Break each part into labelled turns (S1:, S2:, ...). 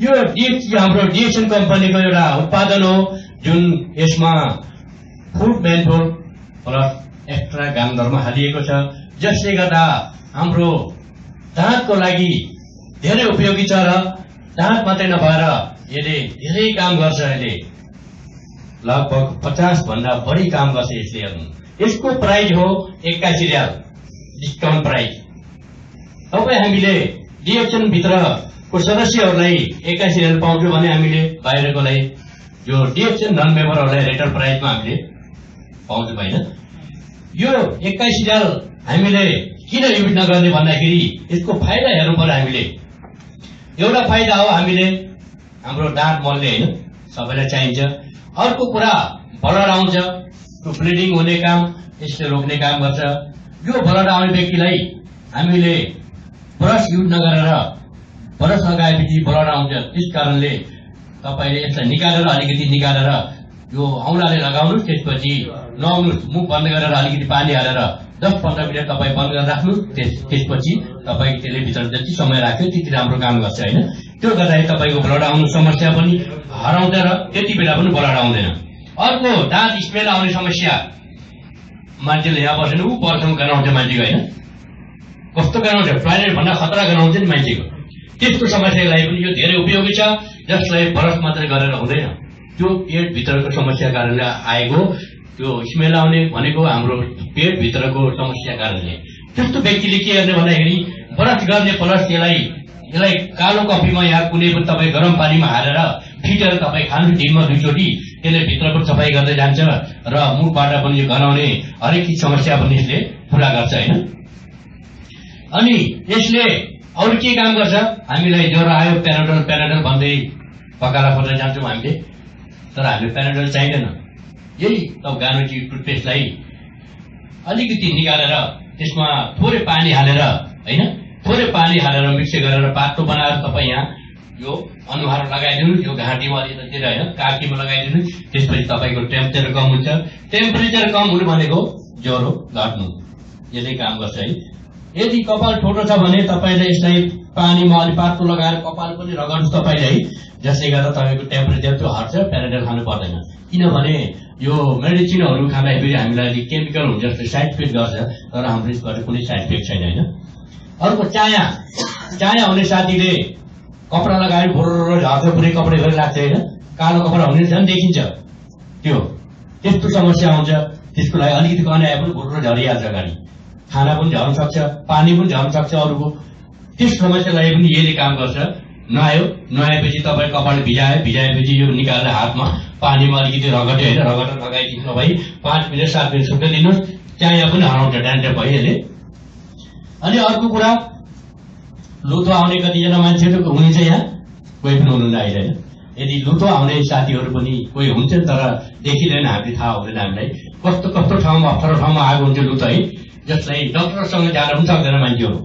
S1: यो हाम्रो डिएक्सन कम्पनीको एउटा उत्पादन हो जुन यसमा फुड मेन्टोल प्लस एक्स्ट्रा गान्धर्म हालिएको छ, जसले गर्दा हाम्रो दाँतको लागि धेरै उपयोगी छ र दाँत मात्रै नभएर यसले धेरै काम गर्छ। यसले लगभग 50 भन्दा बढी काम गर्छ यसले। यसको प्राइस हो 81 रियाल डिस्काउन्ट प्राइस। तपाईँ हामीले डिएक्सन भित्रको सदस्यहरूलाई 81 रियाल पाउँछौँ भने हामीले बाहिरकोलाई यो डिएक्सन नन मेम्बरहरूलाई रेटर प्राइसमा हामीले पाउँछौँ होइन। यो 81 रियाल हामीले किन युज नगर्ने भन्दाखेरि यसको फाइदा हेर्नु पर्यो हामीले। एउटा फाइदा हो हामीले हाम्रो दाँत मल्ने होइन, सबैलाई चाहिन्छ। अर्को कुरा ब्लड आउँछ, त्यो ब्लिडिङ हुने काम यसले रोक्ने काम गर्छ। यो ब्लड आउने व्यक्तिलाई हामीले ब्रस युज नगरेर ब्रस लगाएपछि ब्लड आउँछ, त्यस कारणले तपाईँले यसलाई अलिकति निकालेर यो औँलाले लगाउनुहोस्, त्यसपछि नुहाउनुहोस्, मुख बन्द गरेर अलिकति पानी हालेर 10-15 मिनट तपाईँ बन्द गरेर राख्नुहोस्। त्यसपछि तपाईँ त्यसले भित्र जति समय राख्यो त्यति राम्रो काम गर्छ होइन। त्यो गर्दाखेरि तपाईँको ब्लड आउनु समस्या पनि हराउँछ र त्यति बेला पनि ब्लड आउँदैन। अर्को दाँत स्मेल आउने समस्या, मान्छेले यहाँ बसेन ऊ पर्छौँ गनाउँछ मान्छेको होइन, कस्तो गनाउँछ, टोयलेट भन्दा खतरा गनाउँछ नि मान्छेको। त्यस्तो समस्याको लागि पनि यो धेरै उपयोगी छ, जसलाई ब्रस मात्रै गरेर हुँदैन। त्यो पेटभित्रको समस्या कारणले आएको त्यो स्मेल आउने भनेको हाम्रो पेटभित्रको समस्या कारणले। त्यस्तो व्यक्तिले के गर्ने भन्दाखेरि ब्रस गर्ने प्लस यसलाई कालो कफीमा या कुनै पनि तपाईँ गरम पानीमा हालेर फिटेर तपाईँ खानु दिनमा 2 चोटि, त्यसले भित्रको सफाई गर्दै जान्छ र मुखबाट पनि यो गनाउने हरेक समस्या पनि यसले पुरा गर्छ होइन। अनि यसले अरू के काम गर्छ, हामीलाई ज्वरो आयो प्याराडोल भन्दै पकाला पर्दै जान्छौँ हामीले, तर हामीले प्याराडोल चाहिँदैन। यही गानुजी टुथपेस्टलाई अलिकति निकालेर त्यसमा थोरै पानी हालेर होइन, थोरै पानी हालेर मिक्स गरेर पातो बनाएर तपाईँ यहाँ यो अनुहार लगाइदिनुहोस्, यो घाँटीमा यतातिर होइन काखीमा लगाइदिनुहोस्। त्यसपछि तपाईँको टेम्परेचर कम हुन्छ। टेम्परेचर कम हुनु भनेको ज्वरो घट्नु, यसले काम गर्छ है। यदि कपाल ठोटो छ भने तपाईँले यसलाई पानीमा अलि पातो लगाएर कपाल पनि रगड्नुहोस् तपाईँले है, जसले गर्दा तपाईँको टेम्परेचर त्यो हट्छ, प्याराडोल खानु पर्दैन। किनभने यो मेडिसिनहरू खाँदाखेरि हामीलाई अलिक केमिकल हुन्छ, जसले साइड इफेक्ट गर्छ, तर हाम्रो यसबाट कुनै साइड इफेक्ट छैन होइन। अर्को चाया हुने साथीले कपडा लगाएर भोर झर्छ, पुरै कपडा गरी लाग्छ होइन, कालो कपडा हुने झन् देखिन्छ, त्यस्तो समस्या आउँछ। त्यसको लागि अलिकति कनाए पनि भोर झरिहाल्छ, गाडी खाना पनि झर्न सक्छ, पानी पनि झर्न सक्छ अरूको। त्यस समस्यालाई पनि यसले काम गर्छ। नुहाएपछि तपाईँ कपाल भिजाएपछि यो निकालेर हातमा पानीमा अलिकति रगट्यो होइन, रगटेर लगाइदिनु भई 5 मिनट 7 मिनट सुक्न दिनुहोस्, चाया पनि हराउँछ डान्डर भयो यसले। अनि अर्को कुरा लुतो आउने कतिजना मान्छेहरू हुनुहुन्छ यहाँ, कोही पनि हुनुहुन्न अहिले होइन। यदि लुतो आउने साथीहरू पनि कोही हुन्छ तर देखिँदैन, हामीले थाहा हुँदैन हामीलाई कस्तो ठाउँमा अप्ठ्यारो ठाउँमा आएको हुन्छ लुतो है, जसलाई डक्टरसँग जान पनि सक्दैन मान्छेहरू।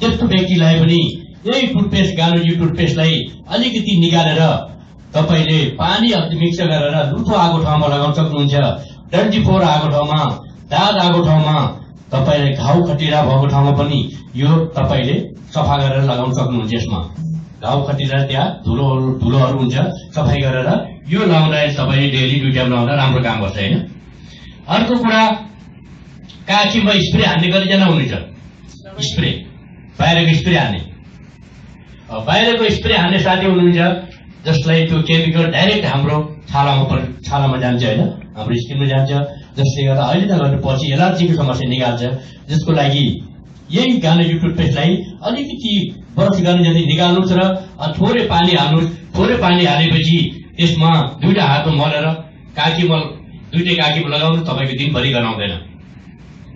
S1: त्यस्तो व्यक्तिलाई पनि यही टुथपेस्ट गानुजी टुथपेस्टलाई अलिकति निकालेर तपाईँले पानी मिक्स गरेर लुतो आएको ठाउँमा लगाउन सक्नुहुन्छ। डन्डी फोहोर आएको ठाउँमा, दाद आएको ठाउँमा, तपाईँले घाउ खटिरा भएको ठाउँमा पनि यो तपाईँले सफा गरेर लगाउन सक्नुहुन्छ। यसमा घाउ खटिरा त्यहाँ धुलोहरू हुन्छ, सफाई गरेर यो लाउँदा तपाईँले डेली 2 टाइम लाउँदा राम्रो काम गर्छ होइन। अर्को कुरा काखीमा स्प्रे हान्ने कतिजना हुनुहुन्छ, स्प्रे बाहिरको स्प्रे हान्ने, बाहिरको स्प्रे हान्ने साथी हुनुहुन्छ जसलाई त्यो केमिकल डाइरेक्ट हाम्रो छालामा जान्छ होइन, हाम्रो स्किनमा जान्छ, जसले गर्दा अहिले त पछि एलर्जीको समस्या निकाल्छ। जसको लागि यही गानुजी टुथपेस्टलाई अलिकति ब्रस गर्ने जति निकाल्नुहोस् र थोरै पानी हाल्नुहोस्। थोरै पानी हालेपछि त्यसमा 2टा हातमा मलेर काखीमा 2टै काखीमा लगाउनु, तपाईँको दिनभरि गनाउँदैन,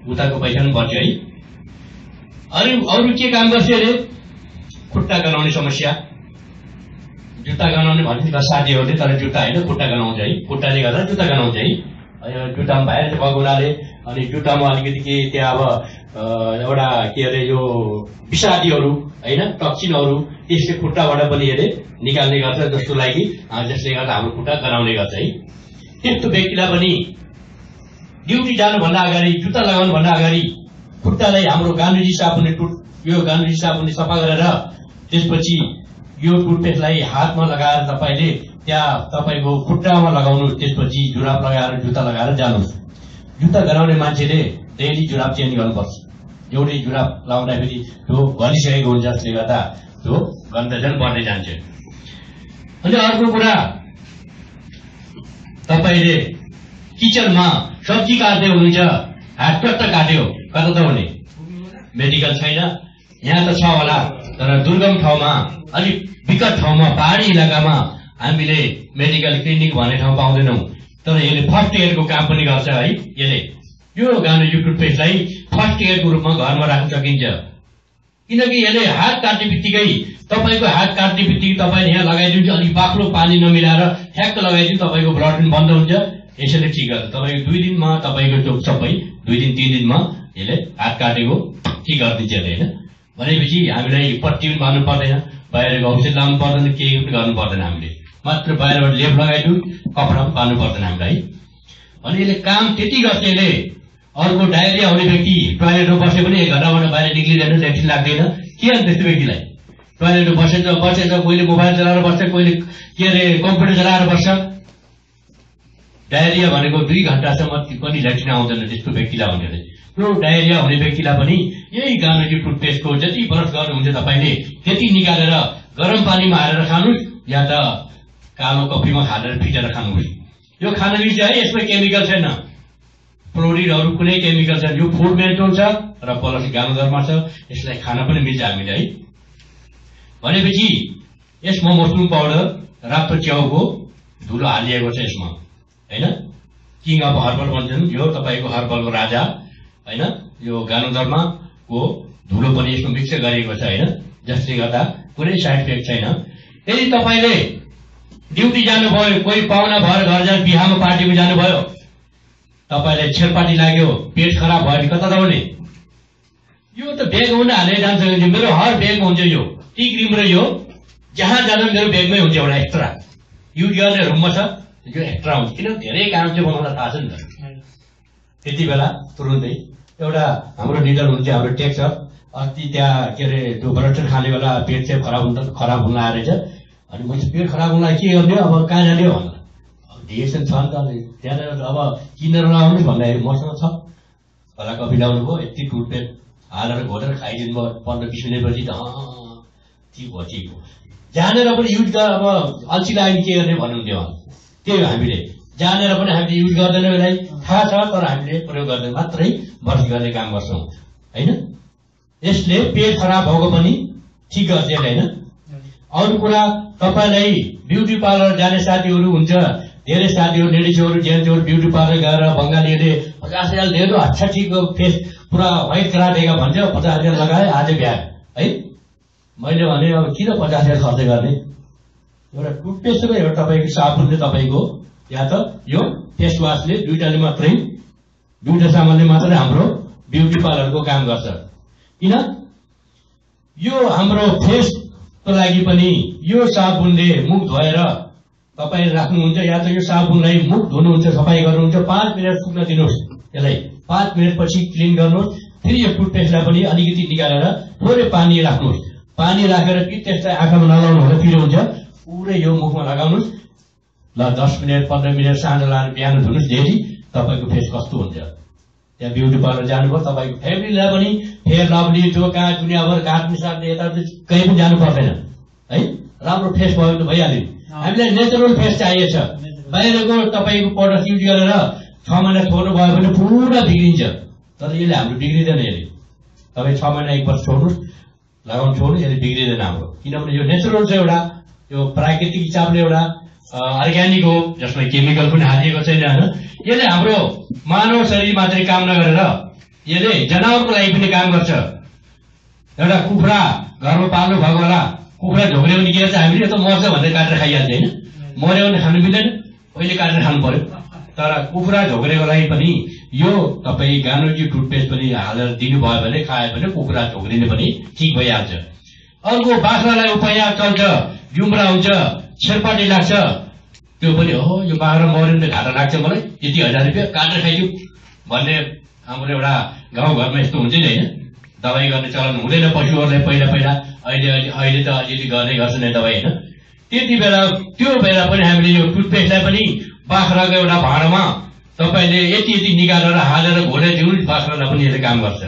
S1: उताको पैसा पनि बच्यो है। अरू के काम गर्छ अरे खुट्टा गनाउने समस्या, जुत्ता गनाउने भन्ने साथीहरूले, तर जुत्ता होइन खुट्टा गनाउँछ है, खुट्टाले गर्दा जुत्ता गनाउँछ है। जुत्तामा बाहिर भएको हुनाले अनि जुत्तामा अलिकति के त्यहाँ अब एउटा के अरे यो विषादीहरू होइन, टक्सिनहरू, त्यसले खुट्टाबाट पनि यसले निकाल्ने गर्छ, जसले गर्दा हाम्रो खुट्टा गनाउने गर्छ है। त्यस्तो व्यक्तिलाई पनि ड्युटी जानुभन्दा अगाडि, जुत्ता लगाउनुभन्दा अगाडि खुट्टालाई हाम्रो गानुजी साबुनले सफा गरेर त्यसपछि यो टुथपेस्टलाई हातमा लगाएर तपाईँले त्यहाँ तपाईँको खुट्टामा लगाउनु, त्यसपछि जुराब लगाएर जुत्ता लगाएर जानुहोस्। जुत्ता गराउने मान्छेले डेली जुराब चेन्ज गर्नुपर्छ। एउटै जुराब लाउँदाखेरि त्यो गलिसकेको हुन्छ, जसले गर्दा त्यो गन्ध झन् बढ्दै जान्छ। अनि अर्को कुरा, तपाईँले किचनमा सब्जी काट्दै हुनुहुन्छ, हात कट्ट काट्यो, कता त हुने? मेडिकल छैन, यहाँ त छ होला, तर दुर्गम ठाउँमा, अलिक विकट ठाउँमा, पहाडी इलाकामा हामीले मेडिकल क्लिनिक भन्ने ठाउँ पाउँदैनौँ। तर यसले फर्स्ट एडको काम पनि गर्छ है। यसले यो गानुजी टुथपेस्टलाई फर्स्ट एडको रूपमा घरमा राख्न सकिन्छ, किनकि यसले हात काट्ने बित्तिकै, तपाईँको हात काट्ने बित्तिकै तपाईँले यहाँ लगाइदिन्छ, अलिक बाक्लो पानी नमिलाएर ठ्याक्क लगाइदिन्छ, तपाईँको ब्लड पनि बन्द हुन्छ। यसैले ठिक गर्छ। तपाईँको 2 दिनमा तपाईँको चोक सबै 2 दिन 3 दिनमा यसले हात काटेको ठिक गरिदिन्छ यसले, होइन? भनेपछि हामीलाई पट्टी पनि बाँध्नु पर्दैन, बाहिरको औषध लाउनु पर्दैन, केही पनि गर्नु पर्दैन। हामीले मात्र बाहिरबाट लेप लगाइदिउँ, कपडा पनि पार्नु पर्दैन हामीलाई। अनि यसले काम त्यति गर्छ। यसले अर्को डायरिया हुने व्यक्ति टोयलेटमा बसे पनि 1 घण्टाबाट बाहिर निक्लिँदैन, लेट्रिन लाग्दैन। के अन्त त्यस्तो व्यक्तिलाई? टोयलेटमा बसेछ, कोहीले मोबाइल चलाएर बस्छ, कोहीले के अरे कम्प्युटर चलाएर बस्छ। डायरिया भनेको 2 घण्टासम्म पनि लेट्रिन आउँदैन त्यस्तो व्यक्तिलाई भनेर। त्यो डायरिया हुने व्यक्तिलाई पनि यही गानुजी टुथपेस्टको जति ब्रस गर्नुहुन्छ तपाईँले त्यति निकालेर गरम पानीमा हालेर खानुहोस्, या त कालो कफीमा हालेर फिटेर खानुहोस्। यो खान मिल्छ है, यसमा केमिकल छैन, फ्लोरिडहरू कुनै केमिकल छैन। यो फुड मेन्टोल छ र प्लस गानुदरमा छ, यसलाई खान पनि मिल्छ हामीले है। भनेपछि यसमा मसरुम पाउडर, रातो च्याउको धुलो हालिएको छ यसमा, होइन? किङ अफ हर्बल भन्छन्, यो तपाईँको हर्बलको राजा, होइन? यो गानुदर्माको धुलो पनि यसमा मिक्स गरिएको छ, होइन? जसले गर्दा कुनै साइड इफेक्ट छैन। यदि तपाईँले ड्युटी जानुभयो, कोही पाहुना भएर घर जानु, बिहामा पार्टीमा जानुभयो, तपाईँलाई छेरपाटी लाग्यो, पेट खराब भयो, कता जाउने? यो त ब्याग हुन हालेर जान्छ। मेरो हर ब्यागमा हुन्छ यो टी क्रिम, र यो जहाँ जाँदा मेरो ब्यागमै हुन्छ एउटा एक्स्ट्रा। युज गर्ने रुममा छ, यो एक्स्ट्रा हुन्छ। किन? धेरै काम चाहिँ बनाउन थाहा छ नि त। त्यति बेला तुरुन्तै एउटा हाम्रो लिडर हुन्छ, हाम्रो टेक छ, अस्ति त्यहाँ के अरे त्यो बरटर खाने बेला पेट चाहिँ खराब हुन आएछ। अनि मैले पेट खराब हुनलाई के गर्ने, अब कहाँ जाने हो भनेर, डिएसन छ नि त, त्यहाँनिर अब किनेर लगाउनु भन्दाखेरि मसँग छ, होला कफी ल्याउनु भयो, यति टुथपेस्ट हालेर घोटेर खाइदिनु भयो, 15-20 मिनटपछि त ठिक भयो। जानेर पनि युज गर, अब अल्छी लाग्यो के गर्ने भन्नुहुन्थ्यो। त्यही हो, हामीले जानेर पनि हामीले युज गर्दैन, यसलाई थाहा छ, तर हामीले प्रयोग गर्दैन, मात्रै बर्ष गर्ने काम गर्छौँ, होइन? यसले पेट खराब भएको पनि ठिक गर्छ, होइन? अरू कुरा, तपाईँलाई ब्युटी पार्लर जाने साथीहरू हुन्छ, धेरै साथीहरू, लेडिजहरू, जेन्ट्सहरू ब्युटी पार्लर गएर बङ्गालीहरूले 50,000 लिएर अच्छा ठिक फेस पुरा व्हाइट कराटेका भन्छ, 50,000 लगाए आज बिहा है। मैले भने अब किन 50,000 खर्च गर्ने? एउटा टुथपेस्ट र एउटा तपाईँको साबुनले तपाईँको, या त यो फेस वासले, दुईटाले मात्रै, दुईटा सामानले मात्रै हाम्रो ब्युटी पार्लरको काम गर्छ। किन? यो हाम्रो फेसको लागि पनि यो साबुनले मुख धोएर तपाईले राख्नुहुन्छ, या त यो साबुनलाई मुख धुनुहुन्छ, सफाई गर्नुहुन्छ, 5 मिनट सुक्न दिनुहोस्। यसलाई 5 मिनटपछि क्लिन गर्नुहोस्। फेरि यो टुथपेस्टलाई पनि अलिकति निकालेर थोरै पानी राख्नुहोस्। पानी राखेर फेरि त्यसलाई आँखामा नलाउनु होला, पिरो हुन्छ, पुरै यो मुखमा लगाउनुहोस्। ल 10 मिनट 15 मिनट साँझ लाएर बिहान धुनुहोस्। डेली तपाईँको फेस कस्तो हुन्छ? त्यहाँ ब्युटी पार्लर जानुभयो, तपाईँको फ्यामिलीलाई पनि फेयर लभली, जो कहाँ दुनियाँभर काट्ने साट्ने यता कहीँ पनि जानु पर्दैन है। राम्रो फेस भयो भने भइहाल्यो। हामीलाई नेचुरल फेस चाहिएछ। बाहिरको तपाईँको प्रडक्ट युज गरेर 6 महिना छोड्नु भयो भने पुरा बिग्रिन्छ, तर यसले हाम्रो बिग्रिँदैन। यसले तपाईँ 6 महिना 1 वर्ष छोड्नुहोस्, लगाउनु छोड्नु, यसले बिग्रिँदैन हाम्रो, किनभने यो नेचुरल छ, एउटा यो प्राकृतिक हिसाबले एउटा अर्ग्यानिक हो, जसमा केमिकल पनि हालिएको छैन, होइन? यसले हाम्रो मानव शरीर मात्रै काम नगरेर यसले जनावरको लागि पनि काम गर्छ। एउटा कुखुरा घरमा पाल्नु भएको होला, कुखुरा झोक्रियो भने के गर्छ? हामीले त मर्छ भनेर काटेर खाइहाल्छ, होइन? मर्यो भने खानु मिल्दैन, पहिले काटेर खानु पर्यो। तर कुखुरा झोक्रेको लागि पनि यो तपाईँ गानुजी टुथपेस्ट पनि हालेर दिनुभयो भने, खायो भने कुखुरा झोक्रिने पनि ठिक भइहाल्छ। अर्को बाख्रालाई उपहार चल्छ, जुम्रा हुन्छ, छेरपाटी लाग्छ, त्यो पनि हो, यो बाख्रा मर्यो भने घाटा लाग्छ मलाई, यति 1000 रुपियाँ काटेर खाइदिउँ भन्ने हाम्रो एउटा गाउँघरमा यस्तो हुन्छ नि, होइन? दबाई गर्ने चलन हुँदैन पशुहरूले पहिला पहिला अहिले त अलिअलि गर्ने गर्छन् है दबाई होइन। त्यति बेला त्यो बेला पनि हामीले यो टुथपेस्टलाई पनि बाख्राको एउटा भाँडामा तपाईँले यति यति निकालेर हालेर घोलेर दिउँ, बाख्रालाई पनि यसले काम गर्छ।